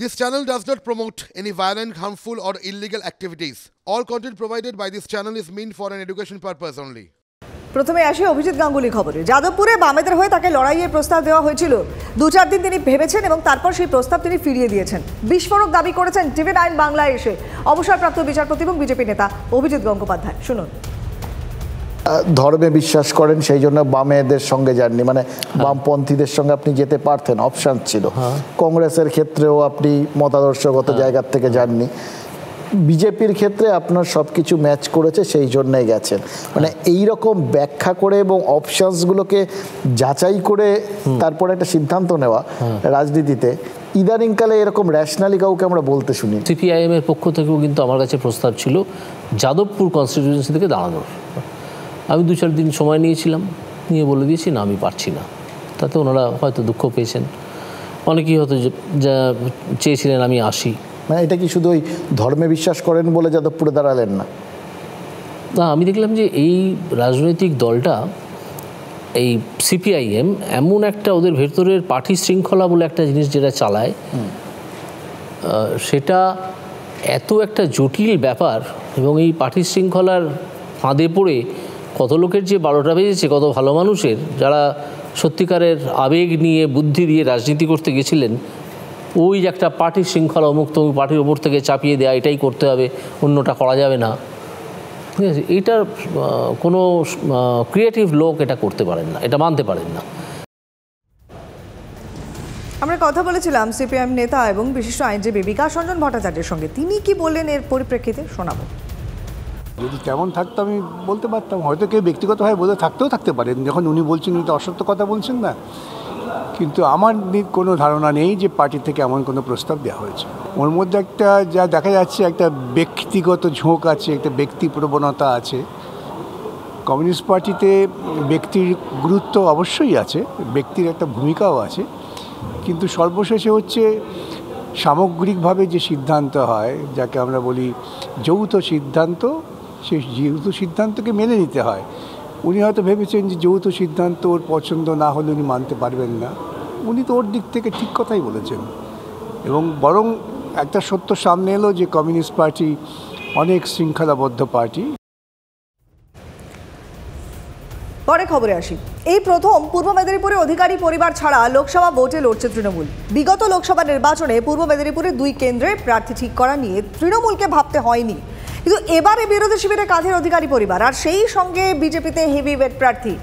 This channel does not promote any violent, harmful, or illegal activities. All content provided by this channel is meant for an education purpose only. প্রথমে আসে অভিজিৎ গাঙ্গুলি খবরে। যাদবপুরে বামেদের হয়ে তাকে লড়াইয়ের প্রস্তাব দেওয়া হয়েছিল। 2-4 দিন তিনি ভেবেছেন এবং তারপর সেই প্রস্তাব তিনি ফিরিয়ে দিয়েছেন। বিস্ফোরক দাবি করেছেন TV9 বাংলায় এসে অবসরপ্রাপ্ত বিচারপতি এবং বিজেপি নেতা অভিজিৎ গঙ্গোপাধ্যায়। শুনুন। ধর্মে বিশ্বাস করেন সেই জন্য বামেদের সঙ্গে যাননি, মানে বামপন্থীদের সঙ্গে আপনি যেতে পারতেন, অপশন ছিল। কংগ্রেসের ক্ষেত্রেও আপনি মতাদর্শগত জায়গার থেকে যাননি। বিজেপির ক্ষেত্রে আপনার সব কিছু ম্যাচ করেছে, সেই জন্যই গেছেন। মানে এই রকম ব্যাখ্যা করে এবং অপশনসগুলোকে যাচাই করে তারপরে একটা সিদ্ধান্ত নেওয়া রাজনীতিতে ইদানিংকালে এরকম র্যাশনালি কাউকে আমরা বলতে শুনি। সিপিআইএম এর পক্ষ থেকেও কিন্তু আমার কাছে প্রস্তাব ছিল যাদবপুর কনস্টিটিউয়েন্সি থেকে দাঁড়ানোর। আমি 2-4 দিন সময় নিয়েছিলাম, নিয়ে বলে দিয়েছি না আমি পারছি না। তাতে ওনারা হয়তো দুঃখ পেয়েছেন, অনেকেই হয়তো যা চেয়েছিলেন আমি আসি। মানে এটা কি শুধু ওই ধর্মে বিশ্বাস করেন বলে যাদবপুরে দাঁড়ালেন না? না, আমি দেখলাম যে এই রাজনৈতিক দলটা, এই সিপিআইএম এমন একটা ওদের ভেতরের পার্টি শৃঙ্খলা বলে একটা জিনিস যেটা চালায়, সেটা এত একটা জটিল ব্যাপার এবং এই পার্টি শৃঙ্খলার ফাঁদে পড়ে কত লোকের যে 12টা বেজেছে, কত ভালো মানুষের যারা সত্যিকারের আবেগ নিয়ে বুদ্ধি দিয়ে রাজনীতি করতে গেছিলেন, ওই যে একটা পার্টির শৃঙ্খলা মুক্ত পার্টির ওপর থেকে চাপিয়ে দেওয়া, এটাই করতে হবে, অন্যটা করা যাবে না, ঠিক আছে, এইটার কোনো ক্রিয়েটিভ লোক এটা করতে পারেন না, এটা মানতে পারেন না। আমরা কথা বলেছিলাম সিপিএম নেতা এবং বিশিষ্ট আইনজীবী বিকাশ রঞ্জন ভট্টাচার্যের সঙ্গে। তিনি কি বললেন এর পরিপ্রেক্ষিতে শোনাবো। যদি তেমন থাকতো আমি বলতে পারতাম, হয়তো কেউ ব্যক্তিগতভাবে বলে থাকতে পারেন, যখন উনি বলছেন উনি তো অসত্য কথা বলছেন না। কিন্তু আমার কোনো ধারণা নেই যে পার্টি থেকে এমন কোনো প্রস্তাব দেওয়া হয়েছে। ওর মধ্যে একটা যা দেখা যাচ্ছে একটা ব্যক্তিগত ঝোঁক আছে, একটা ব্যক্তি প্রবণতা আছে। কমিউনিস্ট পার্টিতে ব্যক্তির গুরুত্ব অবশ্যই আছে, ব্যক্তির একটা ভূমিকাও আছে, কিন্তু সর্বশেষে হচ্ছে সামগ্রিকভাবে যে সিদ্ধান্ত হয়, যাকে আমরা বলি যৌথ সিদ্ধান্ত, সেই যৌথ সিদ্ধান্তকে মেনে নিতে হয়। উনি হয়তো ভেবেছেন যে যৌথ সিদ্ধান্ত ওর পছন্দ না হলে উনি মানতে পারবেন না। উনি তো ওর দিক থেকে ঠিক কথাই বলেছেন, এবং বরং একটা সত্য সামনে এলো যে কমিউনিস্ট পার্টি অনেক শৃঙ্খলাবদ্ধ পার্টি। পরে খবরে আসি। এই প্রথম পূর্ব মেদিনীপুরে অধিকারী পরিবার ছাড়া লোকসভা ভোটে লড়ছে তৃণমূল। বিগত লোকসভা নির্বাচনে পূর্ব মেদিনীপুরে 2 কেন্দ্রে প্রার্থী ঠিক করা নিয়ে তৃণমূলকে ভাবতে হয়নি, কিন্তু এবারে বিরোধী শিবিরে কাঁথির অধিকারী পরিবার আর সেই সঙ্গে বিজেপিতে হেভিওয়েট প্রার্থী।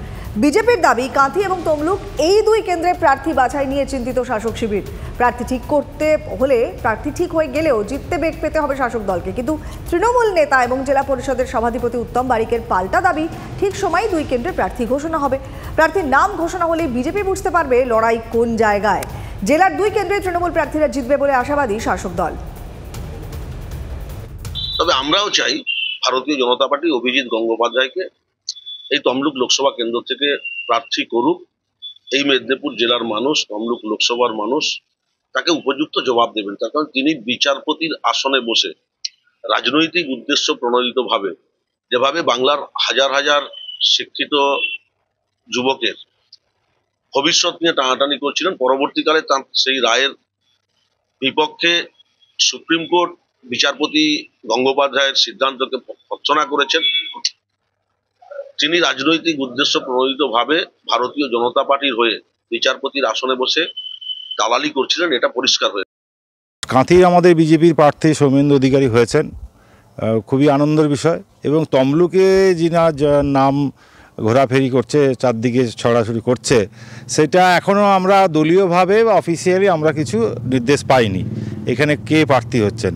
বিজেপির দাবি কাঁথি এবং তমলুক এই 2 কেন্দ্রে প্রার্থী বাছাই নিয়ে চিন্তিত শাসক শিবির। প্রার্থী ঠিক করতে হলে প্রার্থী ঠিক হয়ে গেলেও জিততে বেগ পেতে হবে শাসক দলকে। কিন্তু তৃণমূল নেতা এবং জেলা পরিষদের সভাধিপতি উত্তম বারিকের পাল্টা দাবি ঠিক সময় 2 কেন্দ্রে প্রার্থী ঘোষণা হবে। প্রার্থীর নাম ঘোষণা হলে বিজেপি বুঝতে পারবে লড়াই কোন জায়গায়। জেলার 2 কেন্দ্রে তৃণমূল প্রার্থীরা জিতবে বলে আশাবাদী শাসক দল। তবে আমরাও চাই ভারতীয় জনতা পার্টি অভিজিৎ গঙ্গোপাধ্যায়কে এই তমলুক লোকসভা কেন্দ্র থেকে প্রার্থী করুক। এই মেদিনীপুর জেলার মানুষ, তমলুক লোকসভার মানুষ তাকে উপযুক্ত জবাব দেবেন, তার কারণ তিনি বিচারপতির আসনে বসে রাজনৈতিক উদ্দেশ্য প্রণোদিত ভাবে যেভাবে বাংলার হাজার হাজার শিক্ষিত যুবকের ভবিষ্যৎ নিয়ে টানাটানি করছিলেন, পরবর্তীকালে তার সেই রায়ের বিপক্ষে সুপ্রিম কোর্ট বিচারপতি গঙ্গোপাধ্যায়ের সিদ্ধান্তকে ভর্ৎসনা করেছেন। তিনি রাজনৈতিক উদ্দেশ্য প্রণোদিত ভাবে ভারতীয় জনতা পার্টির হয়ে বিচারপতির আসনে বসে দালালি করছিলেন, এটা পরিষ্কার হয়েছে। কাঁথি আমাদের বিজেপির প্রার্থী সৌমেন্দু অধিকারী হয়েছেন, খুবই আনন্দের বিষয়। এবং তমলুকে যিনি নাম ঘোরাফেরি করছে, চারদিকে ছড়াছড়ি করছে, সেটা এখনও আমরা দলীয়ভাবে বা অফিসিয়ালি আমরা কিছু নির্দেশ পাইনি এখানে কে প্রার্থী হচ্ছেন।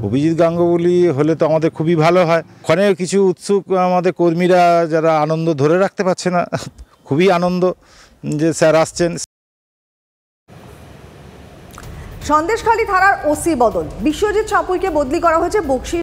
অভিজিৎ গাঙ্গুলি হলে তো আমাদের খুবই ভালো হয়। ওখানে কিছু উৎসুক আমাদের কর্মীরা যারা আনন্দ ধরে রাখতে পারছে না, খুবই আনন্দ যে স্যার আসছেন। সন্দেশখালী থানার ওসি বদল, বিশ্বজিৎ সাপুইকে বদলি করা হয়েছে বকশী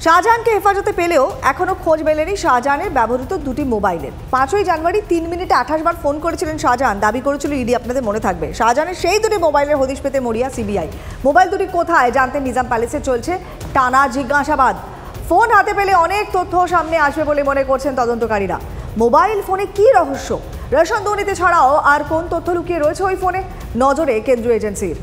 শাহজাহানকে হেফাজতে পেলেও এখনো খোঁজ মেলেনি শাহজাহানের ব্যবহৃত দুটি মোবাইলের। 5ই জানুয়ারি 3 মিনিটে 28 বার ফোন করেছিলেন শাহজাহান, দাবি করেছিল ইডি, আপনাদের মনে থাকবে। শাহজাহানের সেই দুটি মোবাইলের হদিশ পেতে মরিয়া সিবিআই। মোবাইল দুটি কোথায় জানতে নিজাম প্যালেসে চলছে টানা জিজ্ঞাসাবাদ। ফোন হাতে পেলে অনেক তথ্য সামনে আসবে বলে মনে করছেন তদন্তকারীরা। মোবাইল ফোনে কি রহস্য? রেশন দুর্নীতি ছাড়াও আর কোন তথ্য লুকিয়ে রয়েছে ওই ফোনে? নজরে কেন্দ্রীয় এজেন্সির।